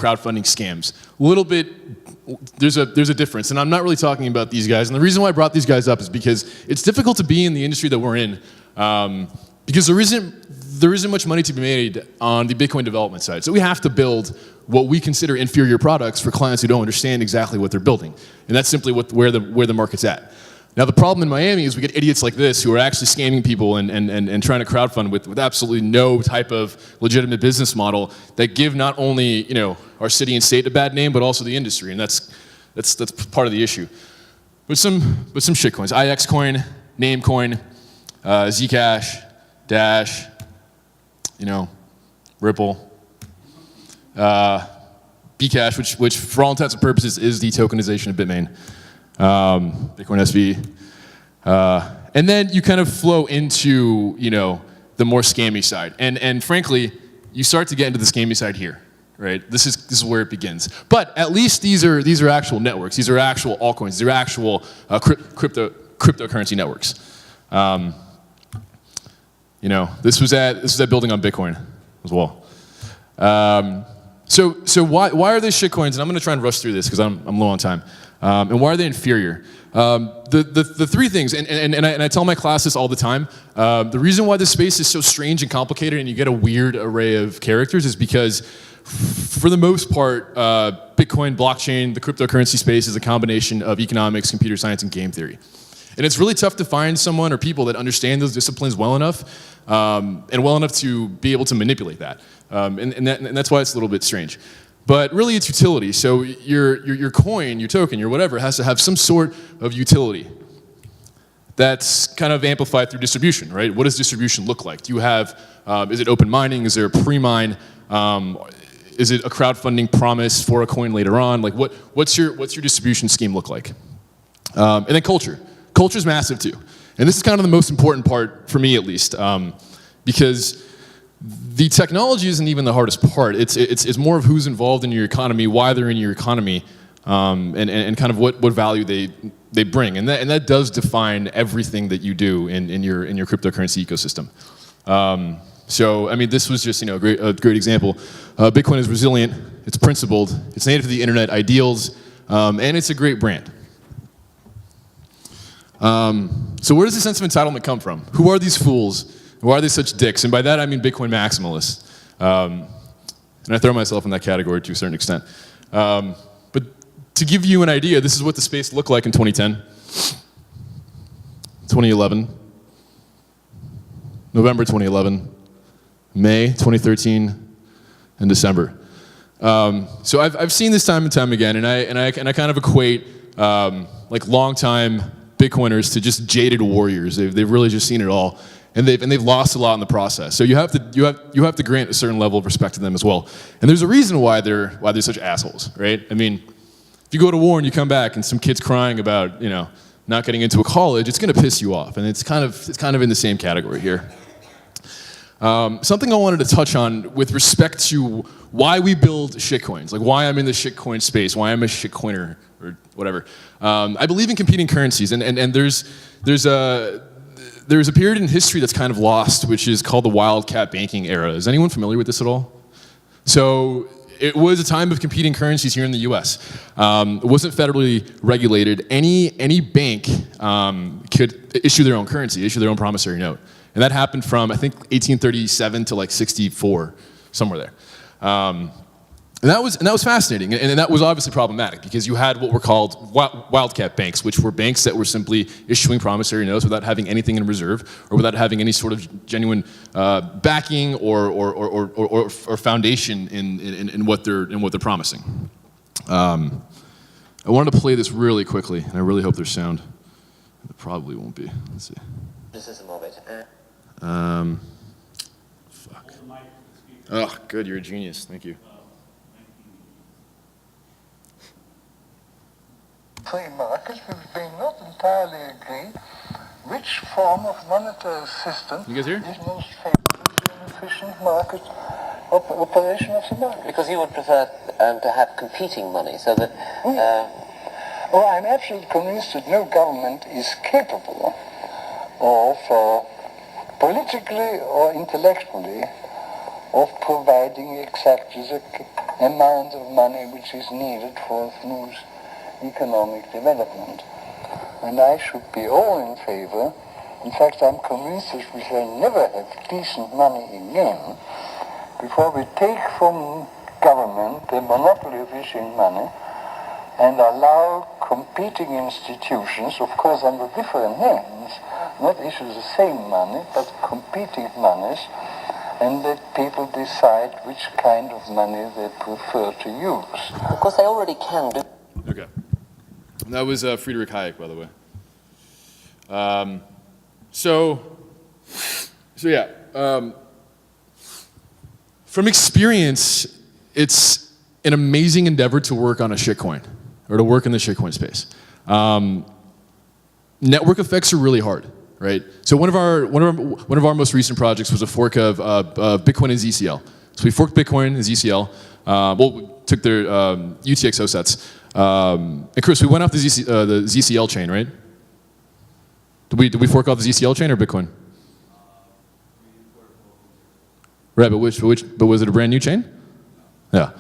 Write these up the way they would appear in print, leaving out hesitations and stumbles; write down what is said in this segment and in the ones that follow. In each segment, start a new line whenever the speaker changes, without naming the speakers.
crowdfunding scams. A little bit, there's a difference, and I'm not really talking about these guys. And the reason why I brought these guys up is because it's difficult to be in the industry that we're in, because there isn't much money to be made on the Bitcoin development side. So we have to build what we consider inferior products for clients who don't understand exactly what they're building, and that's simply where the market's at. Now the problem in Miami is we get idiots like this who are actually scamming people and trying to crowdfund with absolutely no type of legitimate business model that give not only our city and state a bad name, but also the industry, and that's part of the issue. But some shitcoins: IXCoin, Namecoin, Zcash, Dash, Ripple, Bcash, which for all intents and purposes is the tokenization of Bitmain. Bitcoin SV, and then you kind of flow into the more scammy side, and frankly, you start to get into the scammy side here, right? This is where it begins. But at least these are actual networks. These are actual altcoins. These are actual cryptocurrency networks. This was at building on Bitcoin as well. So why are they shitcoins? And I'm going to try and rush through this because I'm low on time. And why are they inferior? The three things, and I tell my class this all the time, the reason why this space is so strange and complicated and you get a weird array of characters is because, for the most part, Bitcoin, blockchain, the cryptocurrency space is a combination of economics, computer science, and game theory. And it's really tough to find someone or people that understand those disciplines well enough, and well enough to be able to manipulate that. And that's why it's a little bit strange. But really it's utility. So your coin, your token, your whatever has to have some sort of utility that's kind of amplified through distribution, right? What does distribution look like? Do you have, is it open mining? Is there a pre-mine? Is it a crowdfunding promise for a coin later on? Like what's your distribution scheme look like? And then culture. Culture is massive too. And this is kind of the most important part for me at least, because the technology isn't even the hardest part. It's more of who's involved in your economy, why they're in your economy, and kind of what value they bring. And that does define everything that you do in your cryptocurrency ecosystem. So I mean, this was just a great example. Bitcoin is resilient, it's principled, it's native to the internet ideals, and it's a great brand. So where does the sense of entitlement come from? Who are these fools? Why are they such dicks? And by that I mean Bitcoin maximalists. And I throw myself in that category to a certain extent. But to give you an idea, this is what the space looked like in 2010, 2011, November 2011, May 2013, and December. So I've seen this time and time again, and I kind of equate like long-time Bitcoiners to just jaded warriors. They've really just seen it all. And they've lost a lot in the process. So you have to grant a certain level of respect to them as well. And there's a reason why they're such assholes, right? I mean, if you go to war and you come back and some kid's crying about not getting into a college, it's going to piss you off. And it's kind of in the same category here. Something I wanted to touch on with respect to why we build shitcoins, like why I'm in the shitcoin space, why I'm a shitcoiner or whatever. I believe in competing currencies, and there's a period in history that's kind of lost, which is called the wildcat banking era. Is anyone familiar with this at all? So it was a time of competing currencies here in the US. It wasn't federally regulated. Any bank could issue their own currency, issue their own promissory note. And that happened from, I think, 1837 to like 64, somewhere there. And that was fascinating, and that was obviously problematic because you had what were called wildcat banks, which were banks that were simply issuing promissory notes without having anything in reserve or without having any sort of genuine backing or foundation in what they're promising. I wanted to play this really quickly, and I really hope there's sound. It probably won't be. Let's see.
Criticism of it.
Fuck. Oh, good. You're a genius. Thank you.
Free market, we may not entirely agree which form of monetary system
you guys hear?
is most favorable to an efficient market operation of the market.
Because you would prefer to have competing money, so that...
Oh, I'm absolutely convinced that no government is capable of, politically or intellectually, of providing exactly amount of money which is needed for smooth economic development. And I should be all in favor. In fact, I'm convinced that we shall never have decent money again before we take from government the monopoly of issuing money and allow competing institutions, of course under different names, not issue the same money, but competing monies, and let people decide which kind of money they prefer to use.
Of course, they already can do.
Okay. That was Friedrich Hayek, by the way. So yeah. From experience, it's an amazing endeavor to work on a shitcoin, or to work in the shitcoin space. Network effects are really hard, right? So one of our most recent projects was a fork of Bitcoin and ZCL. So we forked Bitcoin and ZCL. We took their UTXO sets. And Chris, we went off the ZCL chain, right? Did we fork off the ZCL chain or Bitcoin? Right, but was it a brand new chain? Yeah.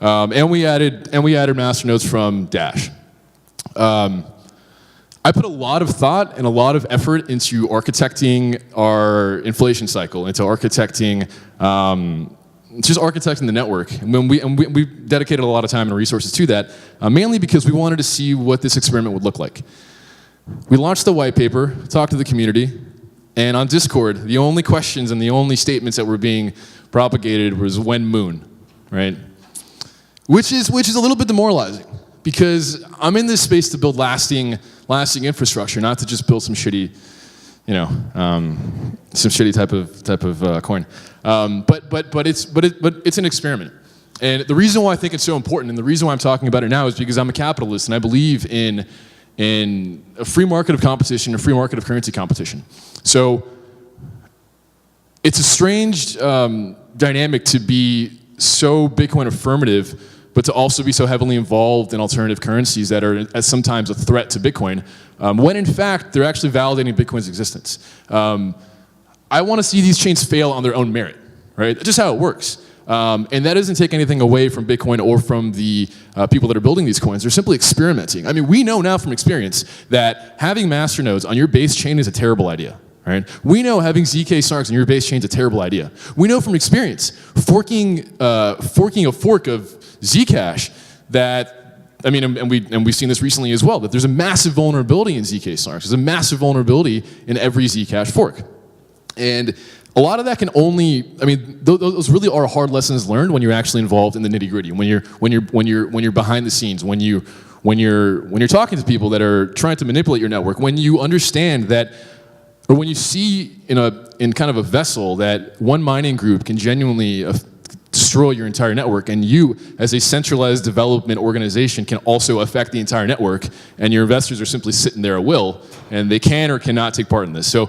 And we added masternodes from Dash. I put a lot of thought and a lot of effort into architecting our inflation cycle, into architecting just architecting the network. And we dedicated a lot of time and resources to that, mainly because we wanted to see what this experiment would look like. We launched the white paper, talked to the community, and on Discord, the only questions and the only statements that were being propagated was when moon, right? Which is a little bit demoralizing, because I'm in this space to build lasting infrastructure, not to just build some shitty, some shitty type of coin. But it's an experiment. And the reason why I think it's so important, and the reason why I'm talking about it now, is because I'm a capitalist and I believe in a free market of competition, a free market of currency competition. So it's a strange dynamic to be so Bitcoin affirmative, but to also be so heavily involved in alternative currencies that are sometimes a threat to Bitcoin, when in fact they're actually validating Bitcoin's existence. I want to see these chains fail on their own merit, right? That's just how it works. And that doesn't take anything away from Bitcoin or from the people that are building these coins. They're simply experimenting. I mean, we know now from experience that having masternodes on your base chain is a terrible idea. Right? We know having ZK snarks on your base chain is a terrible idea. We know from experience forking a fork of Zcash that, I mean, and we've seen this recently as well, that there's a massive vulnerability in ZK snarks. There's a massive vulnerability in every Zcash fork. And a lot of that can only, I mean, those really are hard lessons learned when you're actually involved in the nitty gritty, when you're behind the scenes, when you're talking to people that are trying to manipulate your network, when you understand that, or when you see in kind of a vessel that one mining group can genuinely destroy your entire network, and you, as a centralized development organization, can also affect the entire network, and your investors are simply sitting there at will, and they can or cannot take part in this. So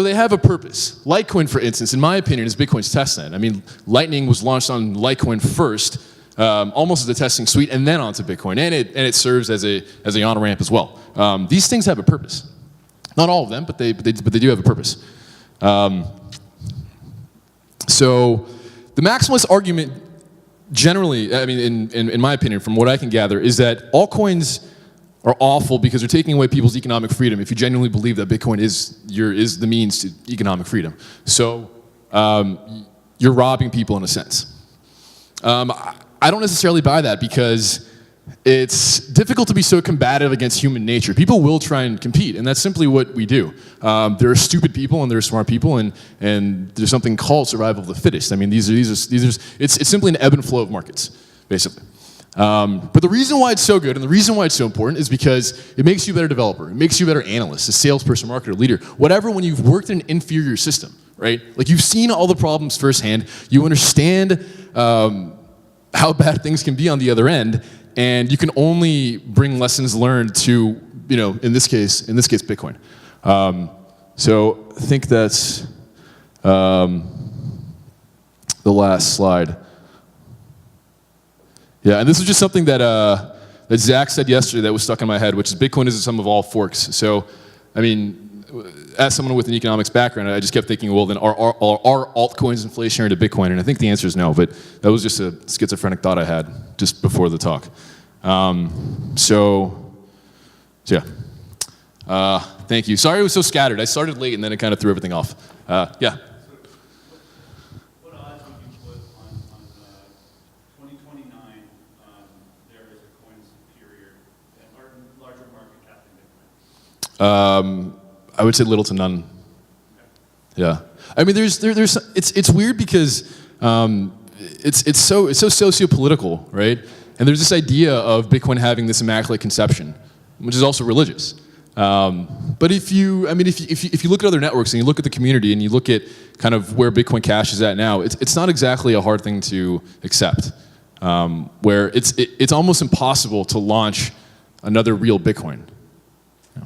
they have a purpose. Litecoin, for instance, in my opinion, is Bitcoin's testnet. I mean, Lightning was launched on Litecoin first, almost as a testing suite, and then onto Bitcoin, and it serves as a on-ramp as well. These things have a purpose. Not all of them, but they do have a purpose. So the maximalist argument, generally, I mean, in my opinion, from what I can gather, is that altcoins are awful because they're taking away people's economic freedom. If you genuinely believe that Bitcoin is the means to economic freedom, so you're robbing people in a sense. I don't necessarily buy that, because it's difficult to be so combative against human nature. People will try and compete, and that's simply what we do. There are stupid people and there are smart people, and there's something called survival of the fittest. I mean, it's simply an ebb and flow of markets, basically. But the reason why it's so good and the reason why it's so important is because it makes you a better developer. It makes you a better analyst, a salesperson, marketer, leader, whatever, when you've worked in an inferior system, right? Like, you've seen all the problems firsthand. You understand how bad things can be on the other end, and you can only bring lessons learned to, in this case, Bitcoin. So I think that's the last slide. Yeah, and this is just something that Zach said yesterday that was stuck in my head, which is Bitcoin is the sum of all forks. So, I mean, as someone with an economics background, I just kept thinking, well, then are altcoins inflationary to Bitcoin? And I think the answer is no, but that was just a schizophrenic thought I had just before the talk. So yeah. Thank you. Sorry it was so scattered. I started late and then it kind of threw everything off. Yeah.
What odds would you put on 2029 there is a coin superior and larger market cap than Bitcoin?
I would say little to none. Yeah. I mean, it's weird because it's so socio-political, right? And there's this idea of Bitcoin having this immaculate conception, which is also religious. But if you look at other networks and you look at the community and you look at kind of where Bitcoin Cash is at now, it's not exactly a hard thing to accept. Where it's almost impossible to launch another real Bitcoin.
I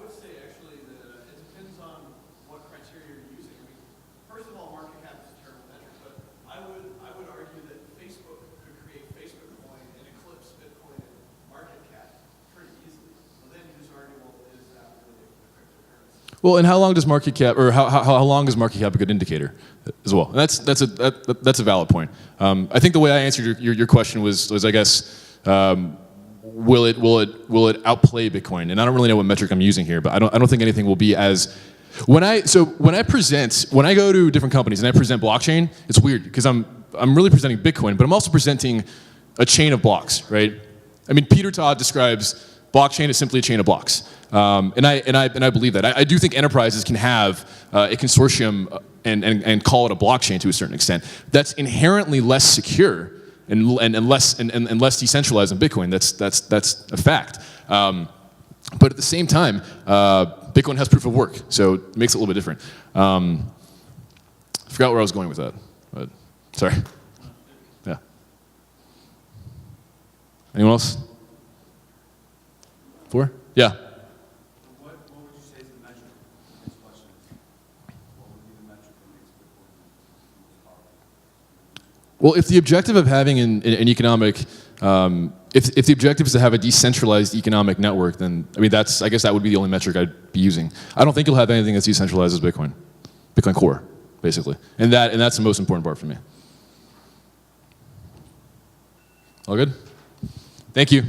would say actually that it depends on what criteria you're using. I mean, first of all, market cap is a terrible metric, but I would argue that Facebook could create Facebook coin and eclipse Bitcoin in market cap pretty easily. So then you just argue, well, is that really a cryptocurrency?
Well, and how long does market cap, or how long is market cap a good indicator as well? And that's a valid point. I think the way I answered your question was I guess, will it outplay Bitcoin? And I don't really know what metric I'm using here, but I don't think anything will be as when I go to different companies and I present blockchain, it's weird because I'm really presenting Bitcoin, but I'm also presenting a chain of blocks, right? I mean, Peter Todd describes blockchain as simply a chain of blocks, and I believe that. I do think enterprises can have a consortium and call it a blockchain to a certain extent. That's inherently less secure and less decentralized than Bitcoin. That's a fact. But at the same time, Bitcoin has proof of work, so it makes it a little bit different. I forgot where I was going with that, but sorry. Yeah. Anyone else? 4? Yeah.
What would you say is the metric of these questions? What would be the metric that makes Bitcoin most powerful?
Well, if the objective of having an economic, if the objective is to have a decentralized economic network, then I guess that would be the only metric I'd be using. I don't think you'll have anything that's decentralized as Bitcoin Core, basically, and that's the most important part for me. All good? Thank you.